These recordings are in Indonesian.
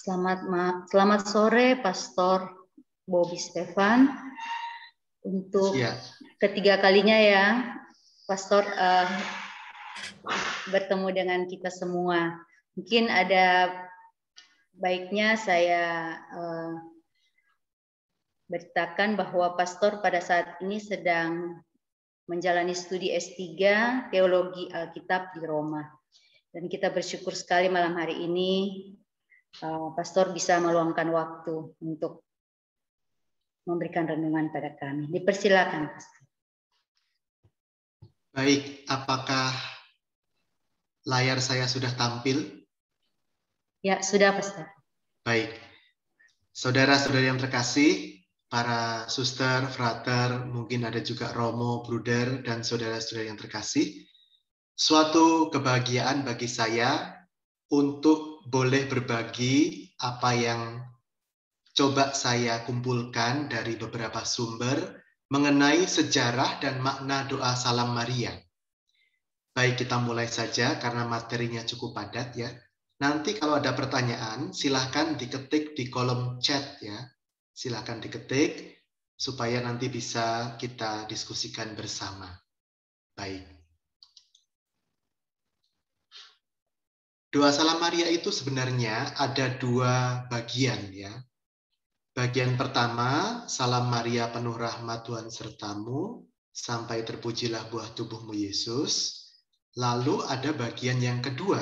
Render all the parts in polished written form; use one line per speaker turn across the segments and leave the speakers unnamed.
Selamat sore, Pastor Bobby Stefan. Untuk ketiga kalinya ya, Pastor bertemu dengan kita semua. Mungkin ada baiknya saya beritakan bahwa Pastor pada saat ini sedang menjalani studi S3 Teologi Alkitab di Roma. Dan kita bersyukur sekali malam hari ini Pastor bisa meluangkan waktu untuk memberikan renungan pada kami. Dipersilakan, Pastor.
Baik, apakah layar saya sudah tampil?
Ya, sudah, Pastor.
Baik. Saudara-saudari yang terkasih, para suster, frater, mungkin ada juga Romo, Bruder, dan saudara-saudari yang terkasih, suatu kebahagiaan bagi saya untuk boleh berbagi apa yang coba saya kumpulkan dari beberapa sumber mengenai sejarah dan makna doa Salam Maria. Baik, kita mulai saja karena materinya cukup padat ya. Nanti kalau ada pertanyaan, silahkan diketik di kolom chat ya. Silahkan diketik supaya nanti bisa kita diskusikan bersama. Baik. Doa Salam Maria itu sebenarnya ada dua bagian ya. Bagian pertama, Salam Maria penuh rahmat Tuhan sertamu, sampai terpujilah buah tubuhmu Yesus. Lalu ada bagian yang kedua.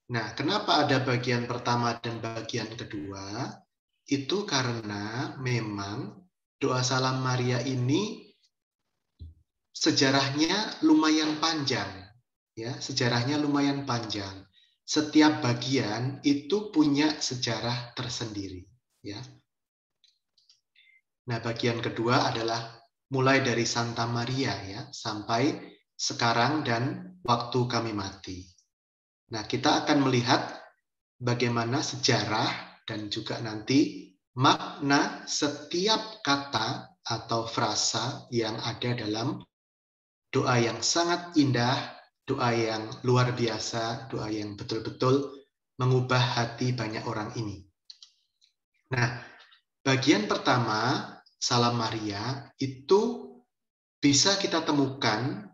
Nah, kenapa ada bagian pertama dan bagian kedua? Itu karena memang doa Salam Maria ini sejarahnya lumayan panjang. Ya, sejarahnya lumayan panjang. Setiap bagian itu punya sejarah tersendiri. Ya. Nah, bagian kedua adalah mulai dari Santa Maria ya sampai sekarang dan waktu kami mati. Nah, kita akan melihat bagaimana sejarah dan juga nanti makna setiap kata atau frasa yang ada dalam doa yang sangat indah, doa yang luar biasa, doa yang betul-betul mengubah hati banyak orang ini. Nah, bagian pertama, Salam Maria, itu bisa kita temukan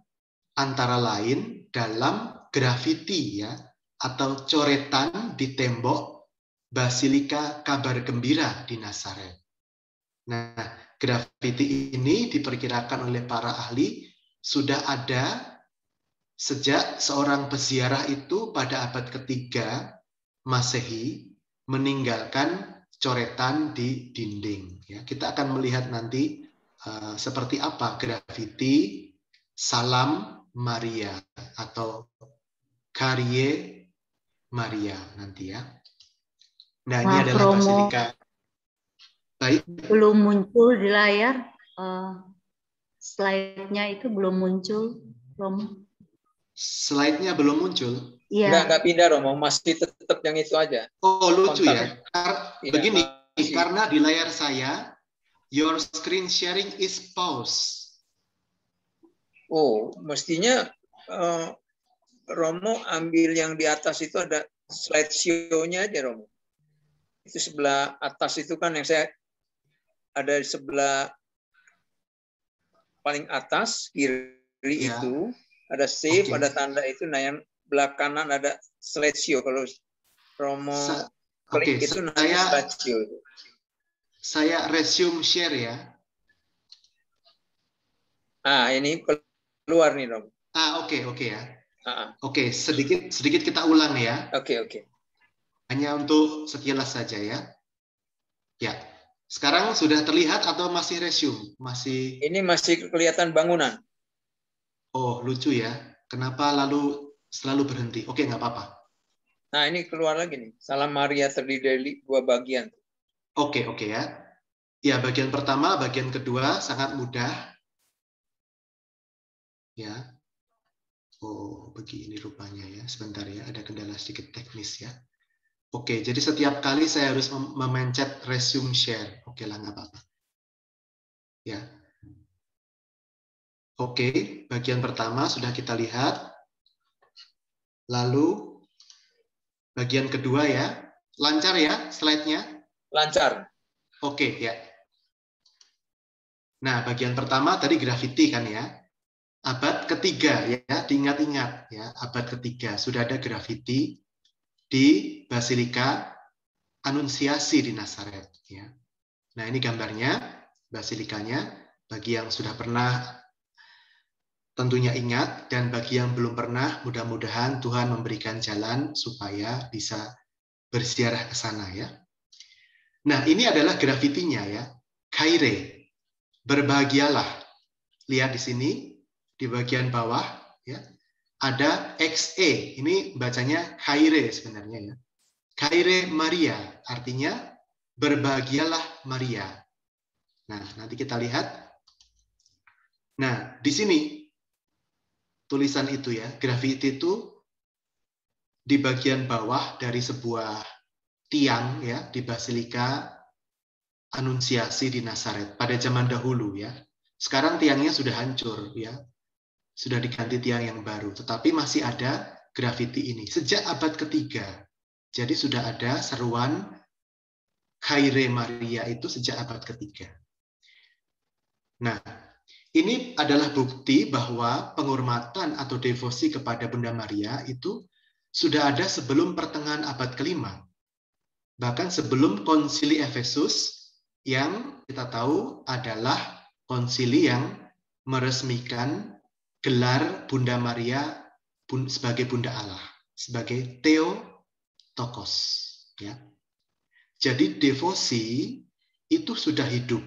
antara lain dalam grafiti ya, atau coretan di tembok Basilika Kabar Gembira di Nazaret. Nah, grafiti ini diperkirakan oleh para ahli sudah ada sejak seorang peziarah itu pada abad ketiga Masehi meninggalkan coretan di dinding. Ya, kita akan melihat nanti seperti apa grafiti Salam Maria atau Karye Maria nanti ya. Nah, ini adalah Basilika. Baik.
Belum muncul di layar. Slide-nya itu belum muncul, Romo.
Slide-nya belum muncul?
Iya.
Enggak pindah, Romo. Masih tetap yang itu aja.
Oh, lucu ya. Begini,
masih.
Karena di layar saya, your screen sharing is pause.
Oh, mestinya Romo ambil yang di atas itu ada slideshow-nya aja, Romo. Itu sebelah atas itu kan yang saya ada di sebelah paling atas kiri ya. Itu ada save, ada tanda itu. Nah, yang belah kanan ada slideshow. Kalau Romo klik itu nanti slideshow.
Saya resume share ya.
Ini keluar nih, Romo.
Oke ya. Oke, sedikit kita ulang ya.
Oke.
Hanya untuk sekilas saja ya. Ya. Sekarang sudah terlihat atau masih resume?
Ini masih kelihatan bangunan.
Oh, lucu ya. Kenapa lalu selalu berhenti? Oke, nggak apa-apa.
Nah, ini keluar lagi nih. Salam Maria terdiri dari dua bagian.
Oke ya. Ya, bagian pertama, bagian kedua sangat mudah. Ya. Oh, begini rupanya ya. Sebentar ya, ada kendala sedikit teknis ya. Oke, jadi setiap kali saya harus memencet resume share. Oke lah, nggak apa-apa. Ya. Oke, bagian pertama sudah kita lihat. Lalu, bagian kedua ya. Lancar ya slide-nya?
Lancar.
Oke, ya. Nah, bagian pertama tadi grafiti kan ya. Abad ketiga ya, diingat-ingat ya, abad ketiga sudah ada grafiti di Basilika Anunsiasi di Nazaret ya. Nah, ini gambarnya basilikanya bagi yang sudah pernah tentunya ingat, dan bagi yang belum pernah mudah-mudahan Tuhan memberikan jalan supaya bisa berziarah ke sana ya. Nah, ini adalah grafitinya ya. Kyrie, berbahagialah. Lihat di sini di bagian bawah ya. Ada XE, ini bacanya Kyrie sebenarnya ya. Kyrie Maria, artinya berbahagialah Maria. Nah, nanti kita lihat. Nah, di sini tulisan itu ya, grafiti itu di bagian bawah dari sebuah tiang ya di Basilika Anunsiasi di Nazaret pada zaman dahulu ya. Sekarang tiangnya sudah hancur ya. Sudah diganti tiang yang baru, tetapi masih ada grafiti ini sejak abad ketiga. Jadi sudah ada seruan Kyrie Maria itu sejak abad ketiga. Nah, ini adalah bukti bahwa penghormatan atau devosi kepada Bunda Maria itu sudah ada sebelum pertengahan abad kelima. Bahkan sebelum konsili Efesus yang kita tahu adalah konsili yang meresmikan gelar Bunda Maria sebagai Bunda Allah, sebagai Theotokos. Ya. Jadi devosi itu sudah hidup.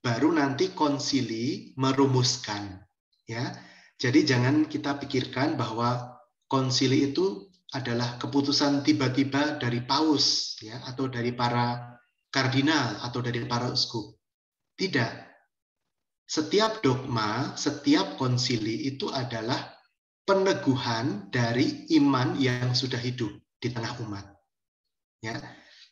Baru nanti konsili merumuskan. Ya. Jadi jangan kita pikirkan bahwa konsili itu adalah keputusan tiba-tiba dari paus ya, atau dari para kardinal atau dari para uskup. Tidak. Setiap dogma, setiap konsili itu adalah peneguhan dari iman yang sudah hidup di tengah umat. Ya.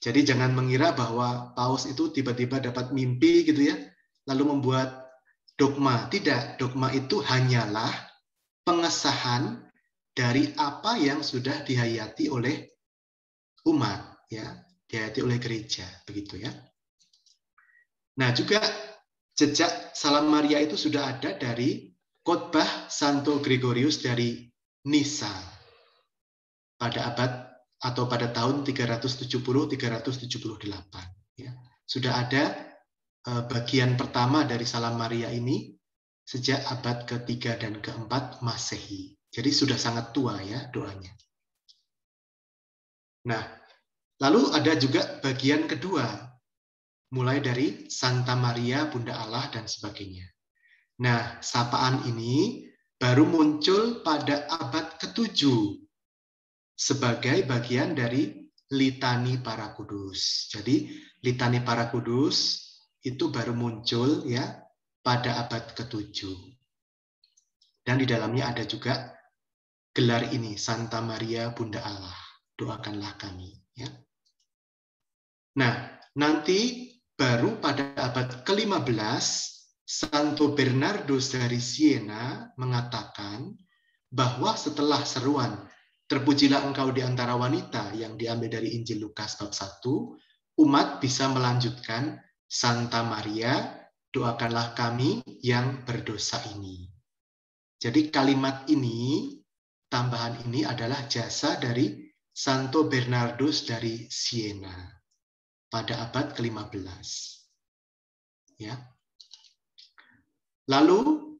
Jadi jangan mengira bahwa paus itu tiba-tiba dapat mimpi gitu ya, lalu membuat dogma. Tidak, dogma itu hanyalah pengesahan dari apa yang sudah dihayati oleh umat, ya, dihayati oleh gereja, begitu ya. Nah, juga jejak Salam Maria itu sudah ada dari khotbah Santo Gregorius dari Nisa pada abad atau pada tahun 370-378. Ya. Sudah ada bagian pertama dari Salam Maria ini sejak abad ke-3 dan ke-4 Masehi. Jadi sudah sangat tua ya doanya. Nah, lalu ada juga bagian kedua, mulai dari Santa Maria, Bunda Allah, dan sebagainya. Nah, sapaan ini baru muncul pada abad ke-7 sebagai bagian dari Litani Para Kudus. Jadi, Litani Para Kudus itu baru muncul ya pada abad ke-7. Dan di dalamnya ada juga gelar ini, Santa Maria, Bunda Allah. Doakanlah kami. Ya. Nah, nanti baru pada abad ke-15, Santo Bernardus dari Siena mengatakan bahwa setelah seruan terpujilah engkau di antara wanita yang diambil dari Injil Lukas bab 1, umat bisa melanjutkan Santa Maria, doakanlah kami yang berdosa ini. Jadi kalimat ini, tambahan ini adalah jasa dari Santo Bernardus dari Siena pada abad ke-15. Ya. Lalu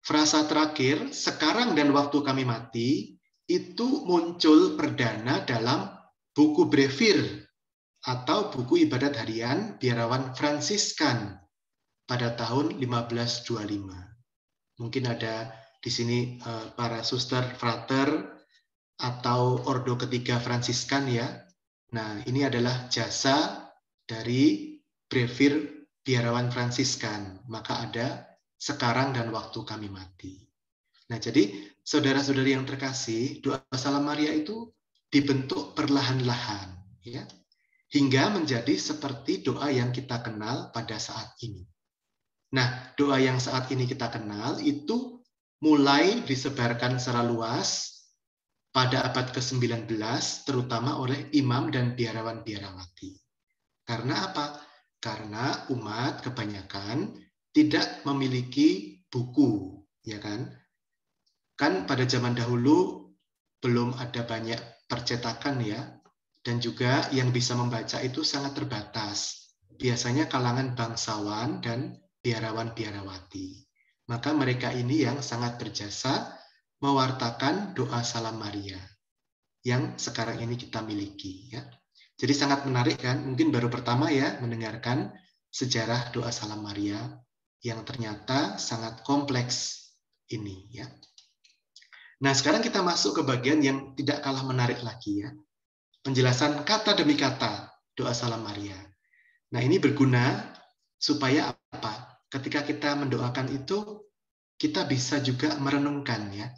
frasa terakhir, sekarang dan waktu kami mati, itu muncul perdana dalam buku Brevir atau buku ibadat harian biarawan Fransiskan pada tahun 1525. Mungkin ada di sini para suster, frater, atau ordo ketiga Fransiskan ya. Nah, ini adalah jasa dari Brevir biarawan Fransiskan. Maka ada sekarang dan waktu kami mati. Nah, jadi saudara-saudari yang terkasih, doa Salam Maria itu dibentuk perlahan-lahan ya, hingga menjadi seperti doa yang kita kenal pada saat ini. Nah, doa yang saat ini kita kenal itu mulai disebarkan secara luas pada abad ke-19, terutama oleh imam dan biarawan-biarawati. Karena apa? Karena umat kebanyakan tidak memiliki buku, ya kan? Kan pada zaman dahulu belum ada banyak percetakan ya, dan juga yang bisa membaca itu sangat terbatas. Biasanya kalangan bangsawan dan biarawan-biarawati. Maka mereka ini yang sangat berjasa mewartakan doa Salam Maria yang sekarang ini kita miliki ya. Jadi sangat menarik kan? Mungkin baru pertama ya mendengarkan sejarah doa Salam Maria yang ternyata sangat kompleks ini ya. Nah, sekarang kita masuk ke bagian yang tidak kalah menarik lagi ya. Penjelasan kata demi kata doa Salam Maria. Nah, ini berguna supaya apa? Ketika kita mendoakan itu kita bisa juga merenungkan ya.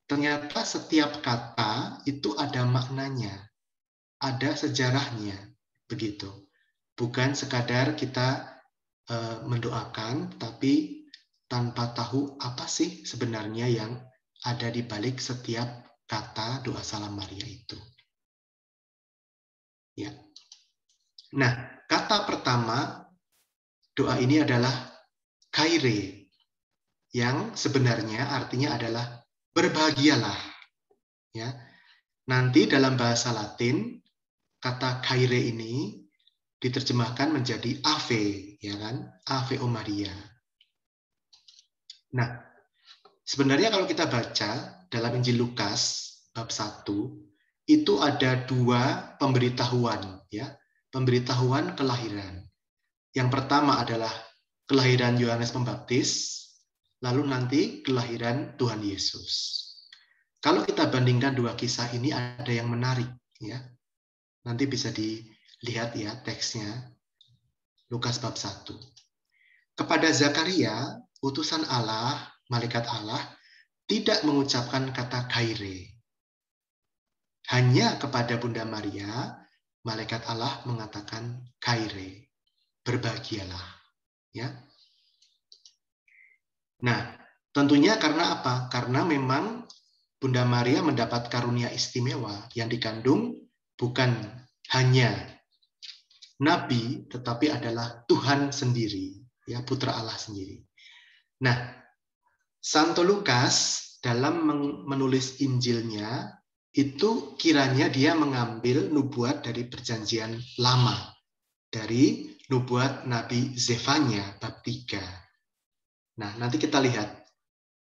Ternyata setiap kata itu ada maknanya, ada sejarahnya, begitu. Bukan sekadar kita mendoakan, tapi tanpa tahu apa sih sebenarnya yang ada di balik setiap kata doa Salam Maria itu. Ya. Nah, kata pertama doa ini adalah Kyrie, yang sebenarnya artinya adalah berbahagialah. Ya. Nanti dalam bahasa Latin kata Kyrie ini diterjemahkan menjadi Ave, ya kan? Ave o Maria. Nah, sebenarnya kalau kita baca dalam Injil Lukas bab 1 itu ada dua pemberitahuan, ya. Pemberitahuan kelahiran. Yang pertama adalah kelahiran Yohanes Pembaptis, lalu nanti kelahiran Tuhan Yesus. Kalau kita bandingkan dua kisah ini ada yang menarik ya. Nanti bisa dilihat ya teksnya. Lukas bab 1. Kepada Zakaria, utusan Allah, malaikat Allah tidak mengucapkan kata Kyrie. Hanya kepada Bunda Maria, malaikat Allah mengatakan Kyrie. Berbahagialah ya. Nah, tentunya karena apa? Karena memang Bunda Maria mendapat karunia istimewa yang dikandung bukan hanya nabi, tetapi adalah Tuhan sendiri, ya Putra Allah sendiri. Nah, Santo Lukas dalam menulis Injilnya itu kiranya dia mengambil nubuat dari Perjanjian Lama, dari nubuat Nabi Zefanya bab 3. Nah, nanti kita lihat.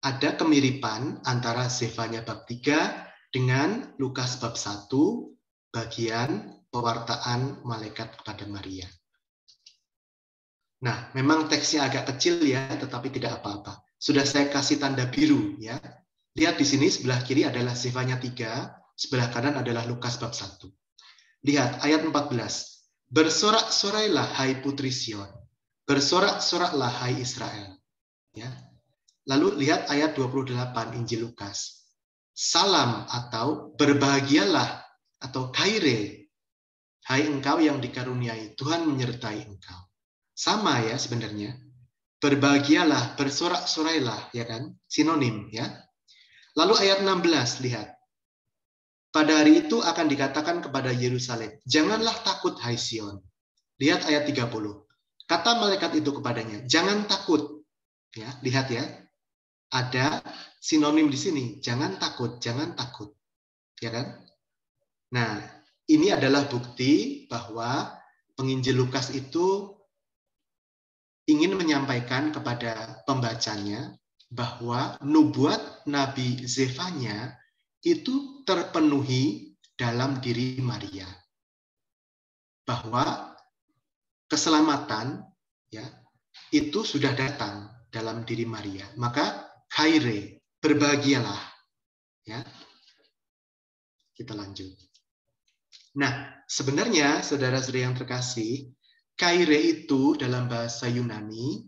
Ada kemiripan antara Zefanya bab 3 dengan Lukas bab 1 bagian pewartaan malaikat kepada Maria. Nah, memang teksnya agak kecil ya, tetapi tidak apa-apa. Sudah saya kasih tanda biru ya. Lihat di sini sebelah kiri adalah Zefanya 3, sebelah kanan adalah Lukas bab 1. Lihat ayat 14. Bersorak-sorailah hai putri Sion. Bersorak-soraklah hai Israel. Ya. Lalu lihat ayat 28 Injil Lukas. Salam atau berbahagialah atau Kyrie. Hai engkau yang dikaruniai, Tuhan menyertai engkau. Sama ya sebenarnya. Berbahagialah, bersorak-sorailah, ya kan? Sinonim ya. Lalu ayat 16 lihat. Pada hari itu akan dikatakan kepada Yerusalem, janganlah takut hai Sion. Lihat ayat 30. Kata malaikat itu kepadanya, jangan takut. Ya, lihat ya. Ada sinonim di sini, jangan takut, jangan takut. Ya kan? Nah, ini adalah bukti bahwa penginjil Lukas itu ingin menyampaikan kepada pembacanya bahwa nubuat Nabi Zefanya itu terpenuhi dalam diri Maria. Bahwa keselamatan ya, itu sudah datang dalam diri Maria. Maka Kyrie, berbahagialah. Ya. Kita lanjut. Nah, sebenarnya saudara-saudara yang terkasih, Kyrie itu dalam bahasa Yunani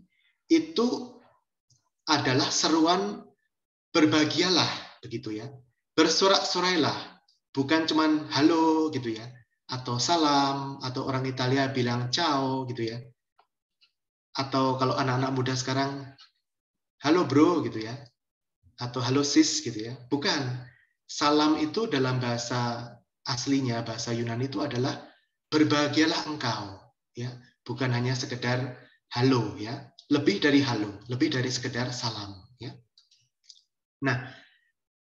itu adalah seruan berbahagialah, begitu ya. Bersorak-sorailah, bukan cuman halo gitu ya, atau salam, atau orang Italia bilang ciao gitu ya. Atau kalau anak-anak muda sekarang halo bro gitu ya. Atau halo sis gitu ya. Bukan. salam itu dalam bahasa aslinya, bahasa Yunani itu adalah berbahagialah engkau, ya, bukan hanya sekedar halo, ya, lebih dari halo, lebih dari sekedar salam, ya. Nah,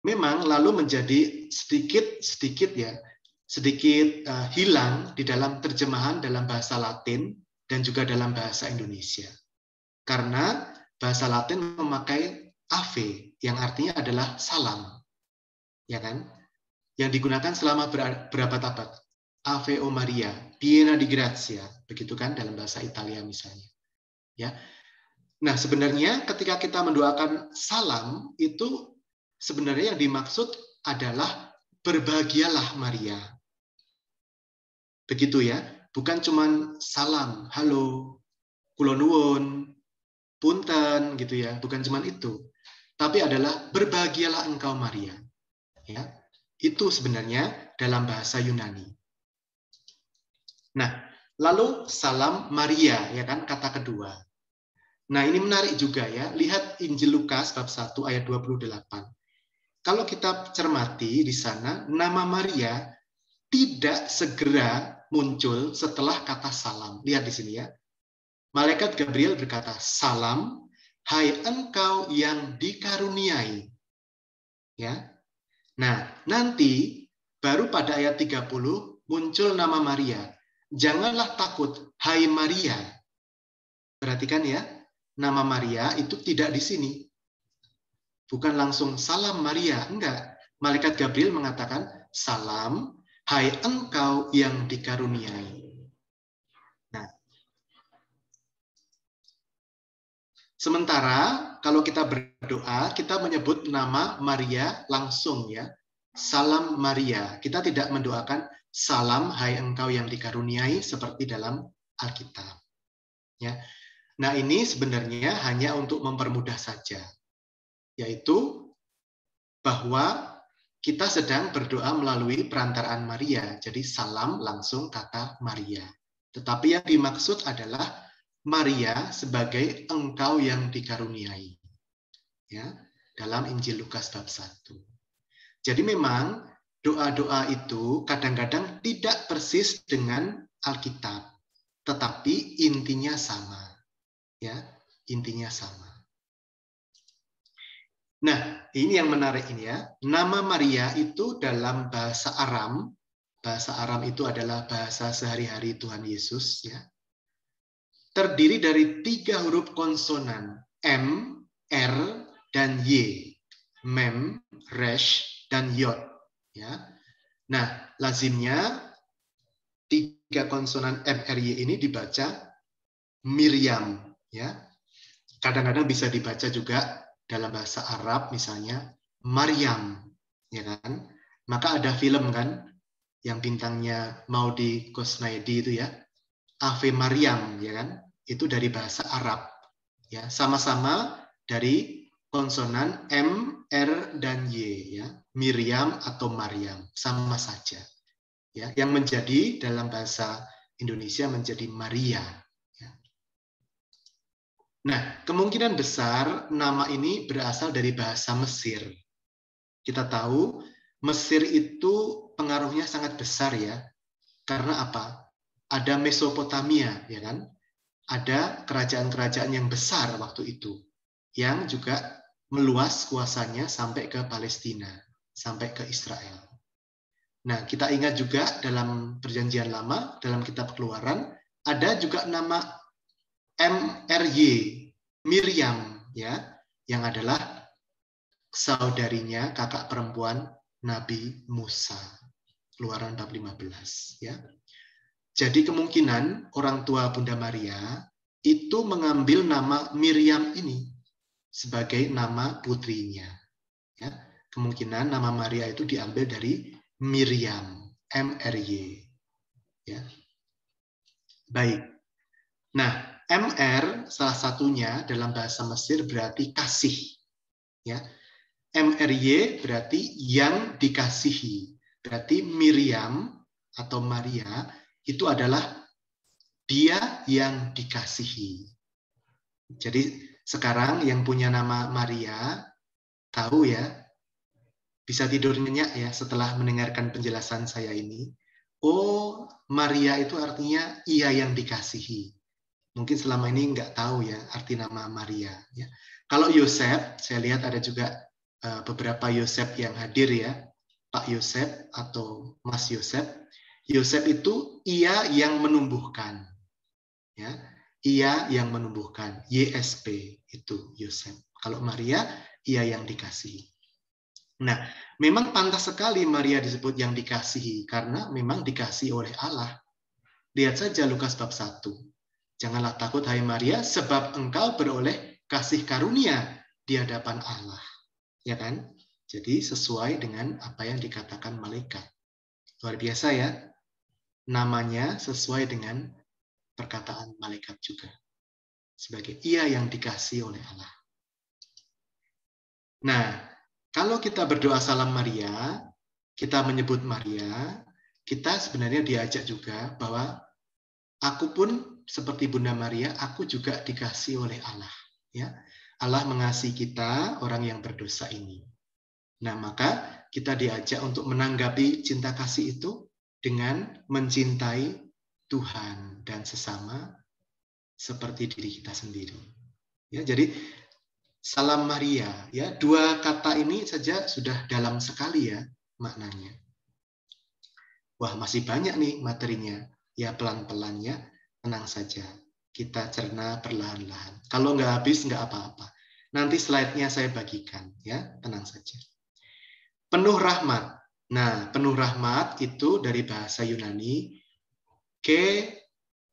memang lalu menjadi sedikit hilang di dalam terjemahan dalam bahasa Latin dan juga dalam bahasa Indonesia. Karena bahasa Latin memakai ave yang artinya adalah salam. Ya kan? Yang digunakan selama berabad-abad. Ave o Maria, piena di grazia, begitu kan dalam bahasa Italia misalnya. Ya. Nah, sebenarnya ketika kita mendoakan salam itu sebenarnya yang dimaksud adalah berbahagialah Maria. Begitu ya, bukan cuman salam, halo, kula nuwun, punten gitu ya, bukan cuman itu. Tapi adalah berbahagialah engkau Maria. Ya. Itu sebenarnya dalam bahasa Yunani. Nah, lalu salam Maria ya kan kata kedua. Nah, ini menarik juga ya. Lihat Injil Lukas bab 1 ayat 28. Kalau kita cermati di sana, nama Maria tidak segera muncul setelah kata salam. Lihat di sini ya. Malaikat Gabriel berkata, "Salam, hai engkau yang dikaruniai." Ya. Nah, nanti baru pada ayat 30 muncul nama Maria. Janganlah takut, hai Maria. Perhatikan ya, nama Maria itu tidak di sini. Bukan langsung salam Maria, enggak. Malaikat Gabriel mengatakan, "Salam, hai engkau yang dikaruniai." Nah, sementara kalau kita berdoa, kita menyebut nama Maria langsung ya. Salam Maria. Kita tidak mendoakan salam hai engkau yang dikaruniai seperti dalam Alkitab. Ya. Nah, ini sebenarnya hanya untuk mempermudah saja. Yaitu bahwa kita sedang berdoa melalui perantaraan Maria. Jadi salam langsung kata Maria. Tetapi yang dimaksud adalah Maria sebagai engkau yang dikaruniai. Ya, dalam Injil Lukas bab 1. Jadi memang doa-doa itu kadang-kadang tidak persis dengan Alkitab, tetapi intinya sama. Ya, intinya sama. Nah, ini yang menarik ini ya. Nama Maria itu dalam bahasa Aram itu adalah bahasa sehari-hari Tuhan Yesus ya. Terdiri dari 3 huruf konsonan, M, R, dan Y. Mem, Resh, dan Yod. Ya. Nah, lazimnya 3 konsonan M, R, Y ini dibaca Miriam. Ya. Kadang-kadang bisa dibaca juga dalam bahasa Arab, misalnya Maryam. Ya kan? Maka ada film kan, yang bintangnya Maudy Kosnaedi itu ya, Ave Maryam, ya kan? Itu dari bahasa Arab. Ya, sama-sama dari konsonan M, R, dan Y, ya. Miriam atau Maryam, sama saja. Ya, yang menjadi dalam bahasa Indonesia menjadi Maria. Ya. Nah, kemungkinan besar nama ini berasal dari bahasa Mesir. Kita tahu Mesir itu pengaruhnya sangat besar ya. Karena apa? Ada Mesopotamia, ya kan? Ada kerajaan-kerajaan yang besar waktu itu, yang juga meluas kuasanya sampai ke Palestina, sampai ke Israel. Nah, kita ingat juga dalam Perjanjian Lama, dalam Kitab Keluaran, ada juga nama MRY, Miriam, ya, yang adalah saudarinya, kakak perempuan Nabi Musa. Keluaran bab 15, ya. Jadi kemungkinan orang tua Bunda Maria itu mengambil nama Miriam ini sebagai nama putrinya. Ya, kemungkinan nama Maria itu diambil dari Miriam, MRY. Ya. Baik. Nah, MR salah satunya dalam bahasa Mesir berarti kasih. Ya. MRY berarti yang dikasihi. Berarti Miriam atau Maria itu adalah dia yang dikasihi. Jadi sekarang yang punya nama Maria tahu ya, bisa tidur nyenyak ya setelah mendengarkan penjelasan saya ini. Oh, Maria itu artinya ia yang dikasihi. Mungkin selama ini nggak tahu ya arti nama Maria. Ya. Kalau Yosef, saya lihat ada juga beberapa Yosef yang hadir ya, Pak Yosef atau Mas Yosef. Yosef itu ia yang menumbuhkan, ya, ia yang menumbuhkan. YSP itu Yosef. Kalau Maria, ia yang dikasihi. Nah, memang pantas sekali Maria disebut yang dikasihi karena memang dikasihi oleh Allah. Lihat saja Lukas bab 1. Janganlah takut hai Maria sebab engkau beroleh kasih karunia di hadapan Allah. Ya kan? Jadi sesuai dengan apa yang dikatakan malaikat. Luar biasa ya. Namanya sesuai dengan perkataan malaikat juga. Sebagai ia yang dikasihi oleh Allah. Nah, kalau kita berdoa salam Maria, kita menyebut Maria, kita sebenarnya diajak juga bahwa aku pun seperti Bunda Maria, aku juga dikasihi oleh Allah. Ya, Allah mengasihi kita, orang yang berdosa ini. Nah, maka kita diajak untuk menanggapi cinta kasih itu dengan mencintai Tuhan dan sesama seperti diri kita sendiri. Ya, jadi salam Maria, ya, dua kata ini saja sudah dalam sekali ya maknanya. Wah, masih banyak nih materinya. Ya, pelan-pelan ya, tenang saja. Kita cerna perlahan-lahan. Kalau nggak habis, nggak apa-apa. Nanti slide-nya saya bagikan, ya, tenang saja. Penuh rahmat. Nah, penuh rahmat itu dari bahasa Yunani, ke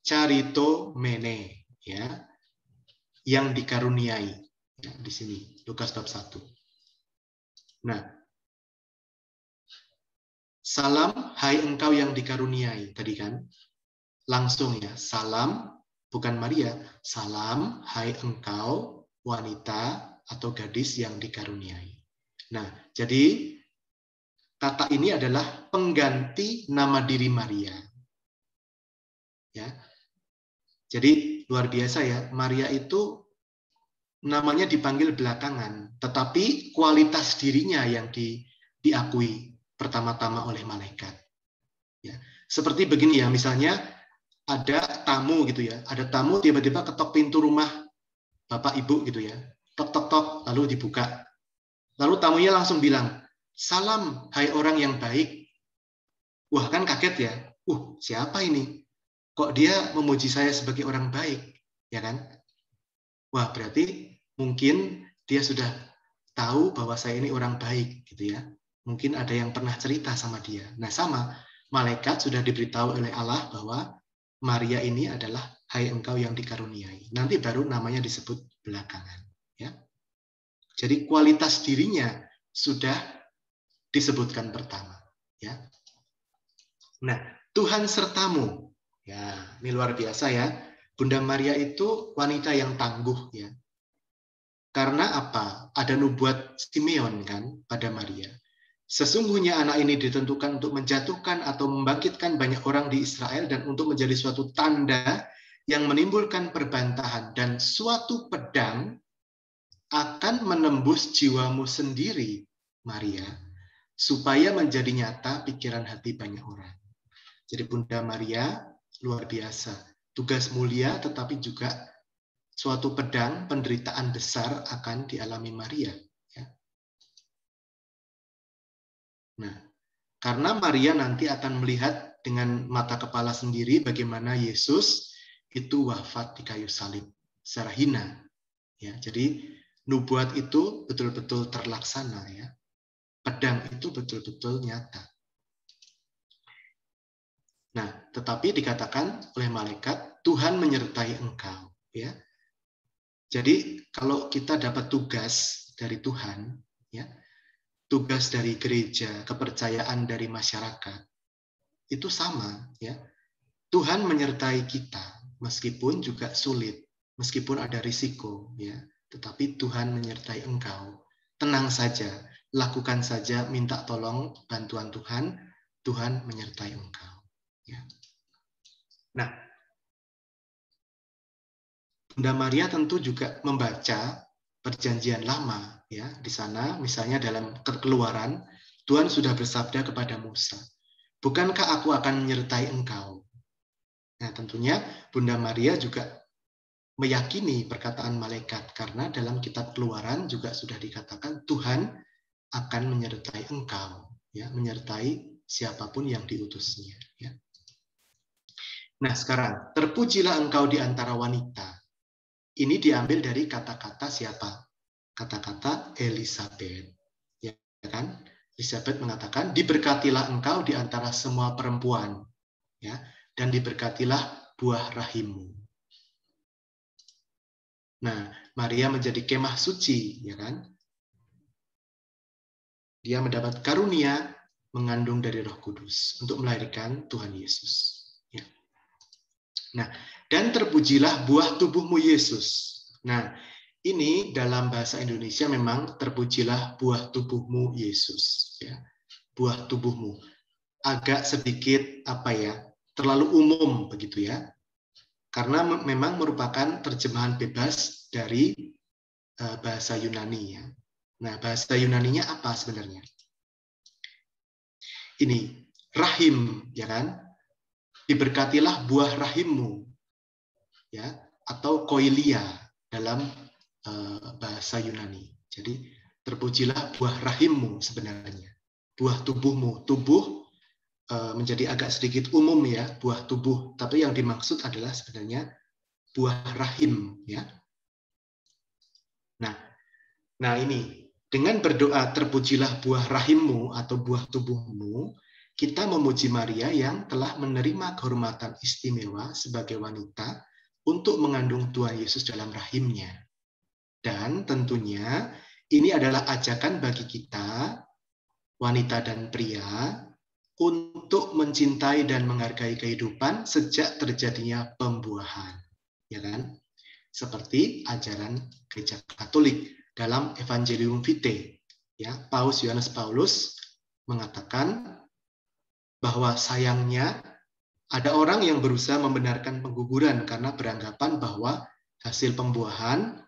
charito mene, ya, yang dikaruniai. Ya, di sini, Lukas bab 1. Nah, salam, hai engkau yang dikaruniai. Tadi kan, langsung ya, salam, bukan Maria. Salam, hai engkau, wanita atau gadis yang dikaruniai. Nah, jadi kata ini adalah pengganti nama diri Maria. Ya, jadi luar biasa ya, Maria itu namanya dipanggil belakangan, tetapi kualitas dirinya yang diakui pertama-tama oleh malaikat. Ya, seperti begini ya, misalnya ada tamu gitu ya, ada tamu tiba-tiba ketok pintu rumah bapak ibu gitu ya, tok tok tok, lalu dibuka, lalu tamunya langsung bilang, salam hai orang yang baik. Wah, kan kaget ya, siapa ini? Kok dia memuji saya sebagai orang baik, ya kan? Wah, berarti mungkin dia sudah tahu bahwa saya ini orang baik, gitu ya. Mungkin ada yang pernah cerita sama dia. Nah, sama, malaikat sudah diberitahu oleh Allah bahwa Maria ini adalah hai engkau yang dikaruniai. Nanti baru namanya disebut belakangan. Ya. Jadi kualitas dirinya sudah disebutkan pertama. Ya. Nah, Tuhan sertamu. Ya, ini luar biasa ya. Bunda Maria itu wanita yang tangguh ya. Karena apa? Ada nubuat Simeon kan pada Maria. Sesungguhnya anak ini ditentukan untuk menjatuhkan atau membangkitkan banyak orang di Israel dan untuk menjadi suatu tanda yang menimbulkan perbantahan dan suatu pedang akan menembus jiwamu sendiri, Maria, supaya menjadi nyata pikiran hati banyak orang. Jadi Bunda Maria luar biasa. Tugas mulia tetapi juga suatu pedang penderitaan besar akan dialami Maria. Ya. Nah, karena Maria nanti akan melihat dengan mata kepala sendiri bagaimana Yesus itu wafat di kayu salib secara hina. Ya, jadi nubuat itu betul-betul terlaksana ya. Pedang itu betul-betul nyata. Nah, tetapi dikatakan oleh malaikat, Tuhan menyertai engkau. Ya. Jadi kalau kita dapat tugas dari Tuhan, ya, tugas dari gereja, kepercayaan dari masyarakat, itu sama. Ya. Tuhan menyertai kita, meskipun juga sulit, meskipun ada risiko. Ya. Tetapi Tuhan menyertai engkau. Tenang saja, lakukan saja, minta tolong bantuan Tuhan, Tuhan menyertai engkau. Ya. Nah, Bunda Maria tentu juga membaca Perjanjian Lama ya. Di sana misalnya dalam Keluaran Tuhan sudah bersabda kepada Musa, bukankah aku akan menyertai engkau? Nah, tentunya Bunda Maria juga meyakini perkataan malaikat, karena dalam kitab Keluaran juga sudah dikatakan Tuhan akan menyertai engkau, ya, menyertai siapapun yang diutusnya. Ya. Nah, sekarang, terpujilah engkau di antara wanita. Ini diambil dari kata-kata siapa? Kata-kata Elizabeth. Ya kan? Elizabeth mengatakan, diberkatilah engkau di antara semua perempuan, ya, dan diberkatilah buah rahimmu. Nah, Maria menjadi kemah suci, ya kan? Dia mendapat karunia mengandung dari Roh Kudus untuk melahirkan Tuhan Yesus. Ya. Nah, dan terpujilah buah tubuhmu Yesus. Nah, ini dalam bahasa Indonesia memang terpujilah buah tubuhmu Yesus. Ya. Buah tubuhmu. Agak sedikit terlalu umum begitu ya. Karena memang merupakan terjemahan bebas dari bahasa Yunani ya. Nah, bahasa Yunaninya apa sebenarnya? Ini rahim, ya kan? Diberkatilah buah rahimmu, ya, atau koilia dalam bahasa Yunani. Jadi terpujilah buah rahimmu sebenarnya, buah tubuhmu. Tubuh menjadi agak sedikit umum ya, buah tubuh. Tapi yang dimaksud adalah sebenarnya buah rahim, ya. Nah ini. Dengan berdoa terpujilah buah rahimmu atau buah tubuhmu, kita memuji Maria yang telah menerima kehormatan istimewa sebagai wanita untuk mengandung Tuhan Yesus dalam rahimnya. Dan tentunya ini adalah ajakan bagi kita, wanita dan pria, untuk mencintai dan menghargai kehidupan sejak terjadinya pembuahan. Ya kan? Seperti ajaran Gereja Katolik. Dalam Evangelium Vitae, ya, Paus Yohanes Paulus mengatakan bahwa sayangnya ada orang yang berusaha membenarkan pengguguran karena beranggapan bahwa hasil pembuahan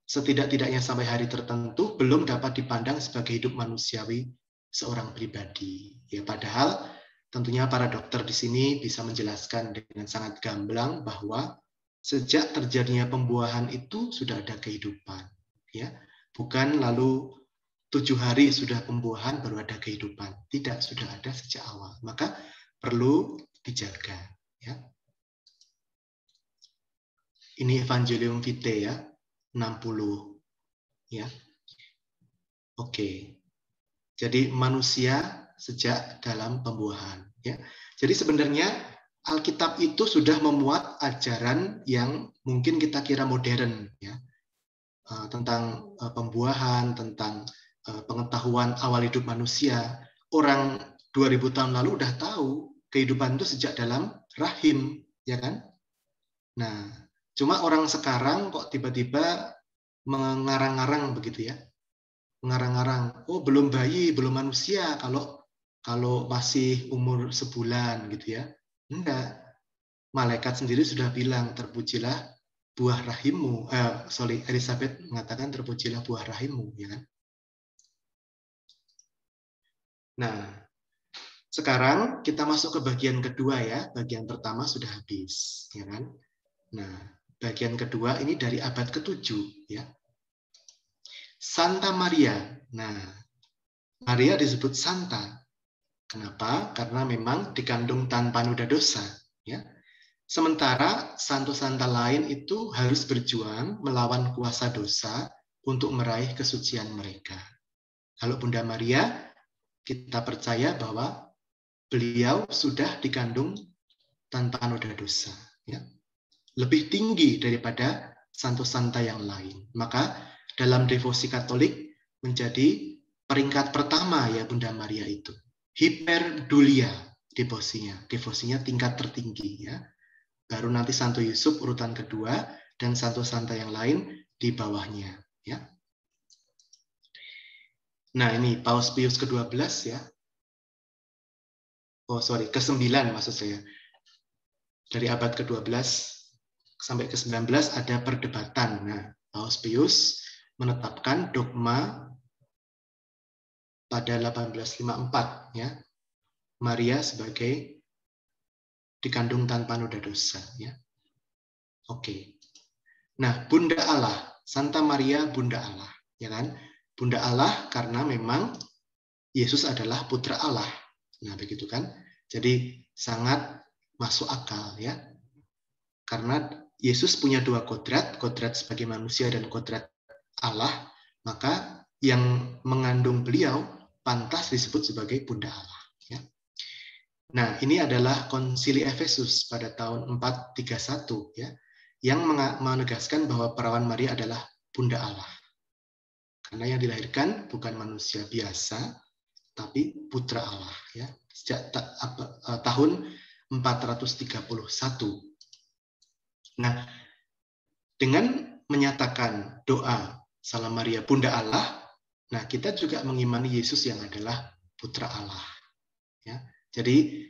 setidak-tidaknya sampai hari tertentu belum dapat dipandang sebagai hidup manusiawi seorang pribadi. Ya, padahal tentunya para dokter di sini bisa menjelaskan dengan sangat gamblang bahwa sejak terjadinya pembuahan itu sudah ada kehidupan. Ya, bukan lalu 7 hari sudah pembuahan baru ada kehidupan. Tidak, sudah ada sejak awal. Maka perlu dijaga. Ya. Ini Evangelium Vitae ya, 60. Ya. Oke. Jadi manusia sejak dalam pembuahan. Ya. Jadi sebenarnya Alkitab itu sudah memuat ajaran yang mungkin kita kira modern. Ya. Tentang pembuahan, tentang pengetahuan awal hidup manusia. Orang 2000 tahun lalu udah tahu kehidupan itu sejak dalam rahim, ya kan? Nah, cuma orang sekarang kok tiba-tiba mengarang-arang begitu ya. Mengarang-arang, oh belum bayi, belum manusia kalau masih umur sebulan gitu ya. Enggak. Malaikat sendiri sudah bilang, terpujilah buah rahimmu, Elizabeth mengatakan terpujilah buah rahimmu, ya kan? Nah, sekarang kita masuk ke bagian kedua ya. Bagian pertama sudah habis, ya kan? Nah, bagian kedua ini dari abad ke-7, ya. Santa Maria. Nah, Maria disebut Santa. Kenapa? Karena memang dikandung tanpa noda dosa, ya. Sementara santo-santa lain itu harus berjuang melawan kuasa dosa untuk meraih kesucian mereka. Kalau Bunda Maria, kita percaya bahwa beliau sudah dikandung tanpa noda dosa. Ya. Lebih tinggi daripada santo-santa yang lain. Maka dalam devosi Katolik menjadi peringkat pertama ya Bunda Maria itu. Hiperdulia devosinya. Devosinya tingkat tertinggi ya. Baru nanti Santo Yusuf urutan kedua, dan santo-santa yang lain di bawahnya. Ya. Nah ini Paus Pius ke-12 ya. Oh sorry, ke-9 maksud saya. Dari abad ke-12 sampai ke-19 ada perdebatan. Nah, Paus Pius menetapkan dogma pada 1854 ya. Maria sebagai dikandung tanpa noda dosa ya. Oke. Nah, Bunda Allah, Santa Maria Bunda Allah, ya kan? Bunda Allah karena memang Yesus adalah putra Allah. Nah, begitu kan? Jadi sangat masuk akal ya. Karena Yesus punya dua kodrat sebagai manusia dan kodrat Allah, maka yang mengandung beliau pantas disebut sebagai Bunda Allah ya. Nah, ini adalah Konsili Efesus pada tahun 431 ya, yang menegaskan bahwa perawan Maria adalah Bunda Allah. Karena yang dilahirkan bukan manusia biasa, tapi putra Allah ya. Sejak tahun 431. Nah, dengan menyatakan doa Salam Maria Bunda Allah, nah kita juga mengimani Yesus yang adalah putra Allah ya. Jadi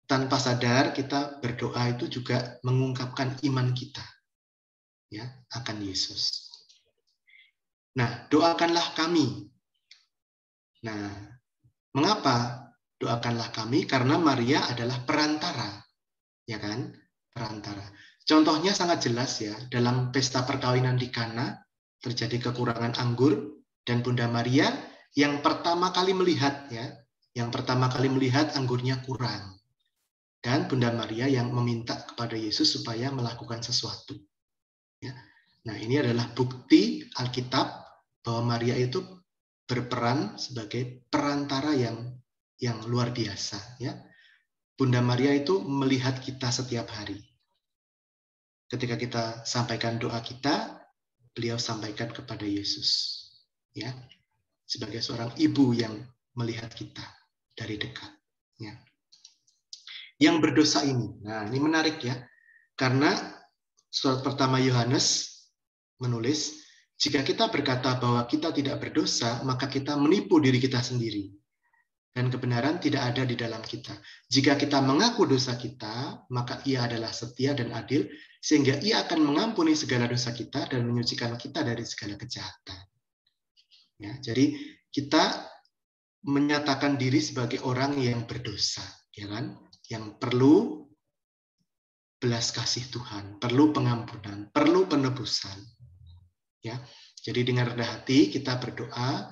tanpa sadar kita berdoa itu juga mengungkapkan iman kita ya akan Yesus. Nah, doakanlah kami. Nah, mengapa doakanlah kami? Karena Maria adalah perantara. Ya kan? Perantara. Contohnya sangat jelas ya, dalam pesta perkawinan di Kana terjadi kekurangan anggur dan Bunda Maria yang pertama kali melihat ya, anggurnya kurang. Dan Bunda Maria yang meminta kepada Yesus supaya melakukan sesuatu. Ya. Nah, ini adalah bukti Alkitab bahwa Maria itu berperan sebagai perantara yang luar biasa. Ya. Bunda Maria itu melihat kita setiap hari. Ketika kita sampaikan doa kita, beliau sampaikan kepada Yesus. Ya. Sebagai seorang ibu yang melihat kita dari dekat. Ya. Yang berdosa ini, nah ini menarik ya, karena surat pertama Yohanes menulis, jika kita berkata bahwa kita tidak berdosa, maka kita menipu diri kita sendiri. Dan kebenaran tidak ada di dalam kita. Jika kita mengaku dosa kita, maka Ia adalah setia dan adil, sehingga Ia akan mengampuni segala dosa kita dan menyucikan kita dari segala kejahatan. Ya, jadi kita menyatakan diri sebagai orang yang berdosa, ya kan? Yang perlu belas kasih Tuhan, perlu pengampunan, perlu penebusan. Ya, jadi dengan rendah hati kita berdoa,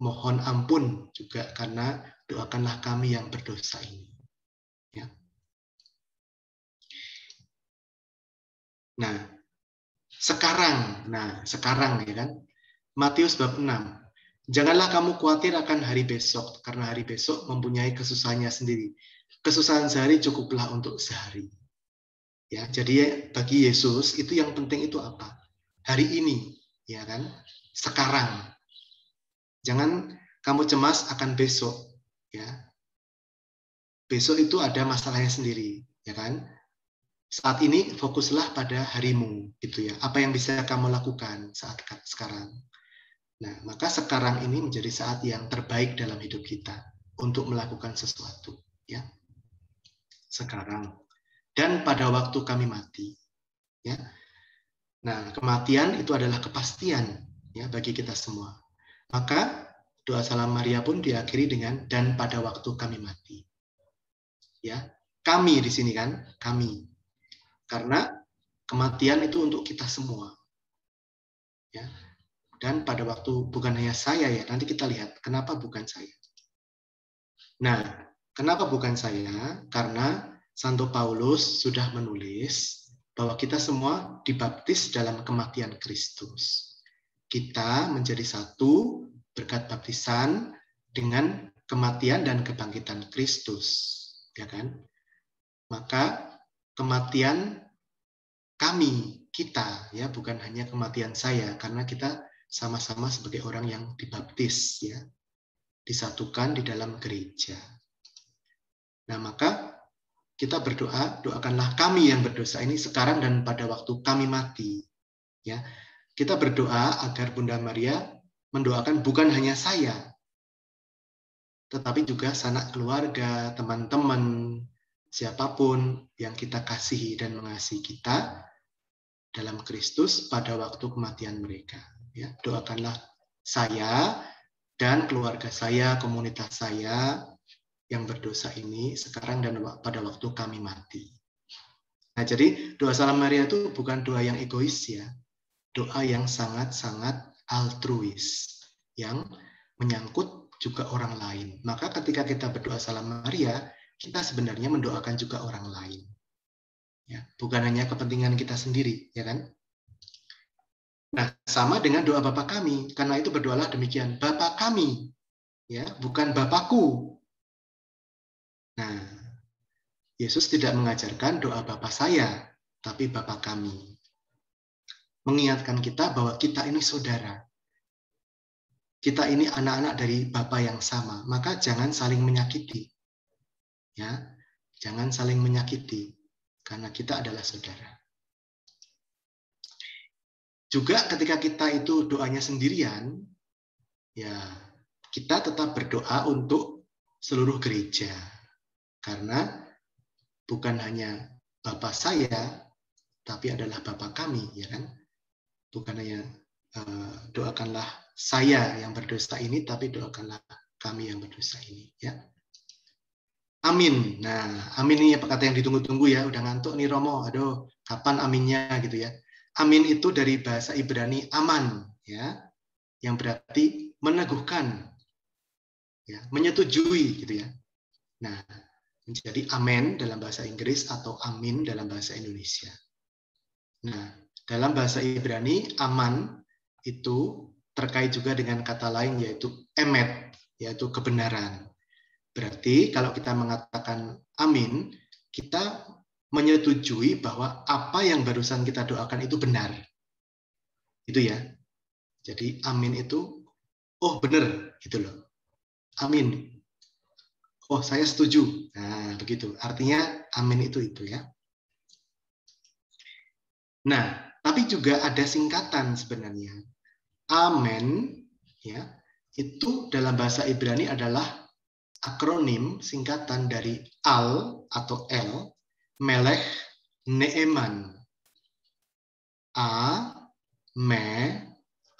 mohon ampun juga karena doakanlah kami yang berdosa ini. Ya. Nah, sekarang ya kan, Matius bab 6. Janganlah kamu khawatir akan hari besok, karena hari besok mempunyai kesusahannya sendiri. Kesusahan sehari cukuplah untuk sehari. Ya, jadi bagi Yesus itu yang penting itu apa? Hari ini, ya kan? Sekarang. Jangan kamu cemas akan besok, ya. Besok itu ada masalahnya sendiri, ya kan? Saat ini fokuslah pada harimu, gitu ya. Apa yang bisa kamu lakukan saat sekarang? Nah, maka sekarang ini menjadi saat yang terbaik dalam hidup kita untuk melakukan sesuatu, ya. Sekarang dan pada waktu kami mati, ya. Nah, kematian itu adalah kepastian ya bagi kita semua. Maka doa Salam Maria pun diakhiri dengan dan pada waktu kami mati. Ya, kami di sini kan, kami. Karena kematian itu untuk kita semua. Ya. Dan pada waktu bukan hanya saya ya, nanti kita lihat kenapa bukan saya. Nah, kenapa bukan saya? Karena Santo Paulus sudah menulis bahwa kita semua dibaptis dalam kematian Kristus. Kita menjadi satu berkat baptisan dengan kematian dan kebangkitan Kristus, ya kan? Maka kematian kami, kita, ya bukan hanya kematian saya, karena kita sama-sama sebagai orang yang dibaptis, ya, disatukan di dalam gereja. Nah, maka kita berdoa, doakanlah kami yang berdosa ini sekarang dan pada waktu kami mati. Ya, kita berdoa agar Bunda Maria mendoakan bukan hanya saya, tetapi juga sanak keluarga, teman-teman, siapapun yang kita kasihi dan mengasihi kita dalam Kristus pada waktu kematian mereka. Ya, doakanlah saya dan keluarga saya, komunitas saya yang berdosa ini sekarang dan pada waktu kami mati. Nah, jadi doa Salam Maria itu bukan doa yang egois ya, doa yang sangat-sangat altruis, yang menyangkut juga orang lain. Maka ketika kita berdoa Salam Maria, kita sebenarnya mendoakan juga orang lain. Ya, bukan hanya kepentingan kita sendiri, ya kan? Nah, sama dengan doa Bapa kami, karena itu berdoalah demikian, Bapa kami, ya, bukan Bapakku. Nah, Yesus tidak mengajarkan doa Bapa saya, tapi Bapa kami. Mengingatkan kita bahwa kita ini saudara. Kita ini anak-anak dari Bapa yang sama, maka jangan saling menyakiti. Ya, jangan saling menyakiti karena kita adalah saudara. Juga ketika kita itu doanya sendirian, ya kita tetap berdoa untuk seluruh gereja. Karena bukan hanya Bapa saya, tapi adalah Bapa kami, ya kan? Bukan hanya doakanlah saya yang berdosa ini, tapi doakanlah kami yang berdosa ini, ya. Amin. Nah, amin ini kata yang ditunggu-tunggu ya. Udah ngantuk nih Romo. Aduh, kapan aminnya gitu ya. Amin itu dari bahasa Ibrani aman, ya, yang berarti meneguhkan, ya, menyetujui gitu ya. Nah, menjadi amen dalam bahasa Inggris atau amin dalam bahasa Indonesia. Nah, dalam bahasa Ibrani aman itu terkait juga dengan kata lain yaitu emet, yaitu kebenaran. Berarti kalau kita mengatakan amin, kita menyetujui bahwa apa yang barusan kita doakan itu benar. Itu ya. Jadi amin itu, oh benar, gitu loh. Amin. Oh saya setuju. Nah begitu. Artinya amin itu ya. Nah, tapi juga ada singkatan sebenarnya. Amen, ya, itu dalam bahasa Ibrani adalah akronim singkatan dari al atau el, melech, neeman. A, me,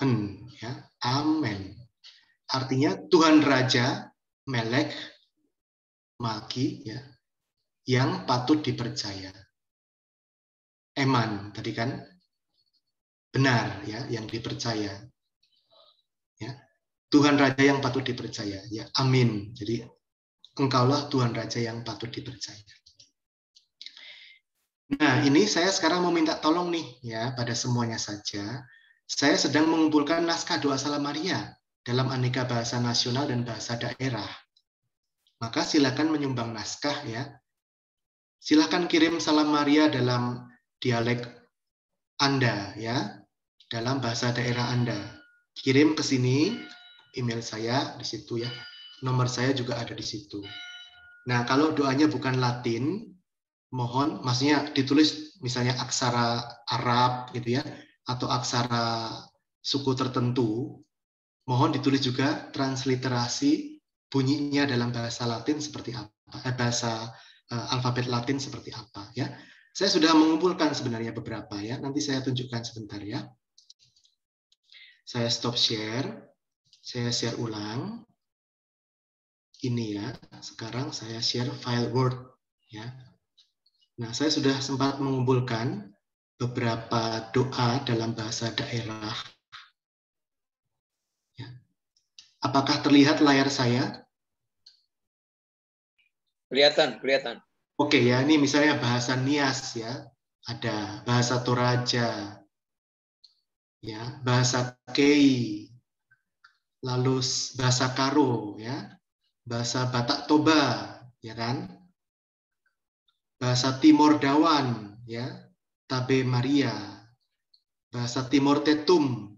en, ya, amen. Artinya Tuhan Raja, melech, Malki, ya, yang patut dipercaya. Eman, tadi kan benar, ya, yang dipercaya. Ya, Tuhan Raja yang patut dipercaya, ya, amin. Jadi Engkaulah Tuhan Raja yang patut dipercaya. Nah, ini saya sekarang mau minta tolong nih ya pada semuanya saja. Saya sedang mengumpulkan naskah doa Salam Maria dalam aneka bahasa nasional dan bahasa daerah. Maka silakan menyumbang naskah ya. Silakan kirim Salam Maria dalam dialek Anda ya, dalam bahasa daerah Anda. Kirim ke sini, email saya di situ ya. Nomor saya juga ada di situ. Nah, kalau doanya bukan Latin, mohon, maksudnya ditulis misalnya aksara Arab gitu ya, atau aksara suku tertentu, mohon ditulis juga transliterasi bunyinya dalam bahasa Latin seperti apa, bahasa alfabet Latin seperti apa ya. Saya sudah mengumpulkan sebenarnya beberapa ya, nanti saya tunjukkan sebentar ya. Saya stop share, saya share ulang. Ini ya, sekarang saya share file Word ya. Nah, saya sudah sempat mengumpulkan beberapa doa dalam bahasa daerah. Ya. Apakah terlihat layar saya?
Kelihatan, kelihatan.
Oke ya, ini misalnya bahasa Nias ya, ada bahasa Toraja, ya, bahasa Kei, lalu bahasa Karo, ya, bahasa Batak Toba, ya kan, bahasa Timor Dawan, ya, Tabe Maria, bahasa Timor Tetum,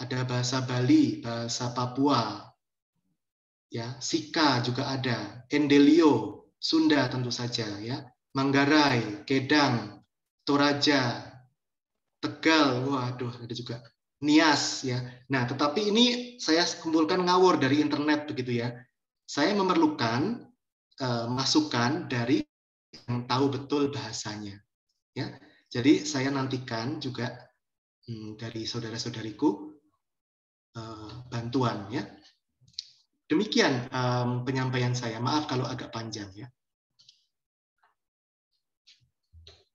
ada bahasa Bali, bahasa Papua, ya, Sika juga ada, Endelio, Sunda tentu saja, ya, Manggarai, Kedang, Toraja, Tegal, waduh ada juga Nias, ya. Nah, tetapi ini saya kumpulkan ngawur dari internet begitu ya. Saya memerlukan masukan dari yang tahu betul bahasanya, ya. Jadi saya nantikan juga dari saudara-saudariku bantuan ya. Demikian penyampaian saya. Maaf kalau agak panjang ya.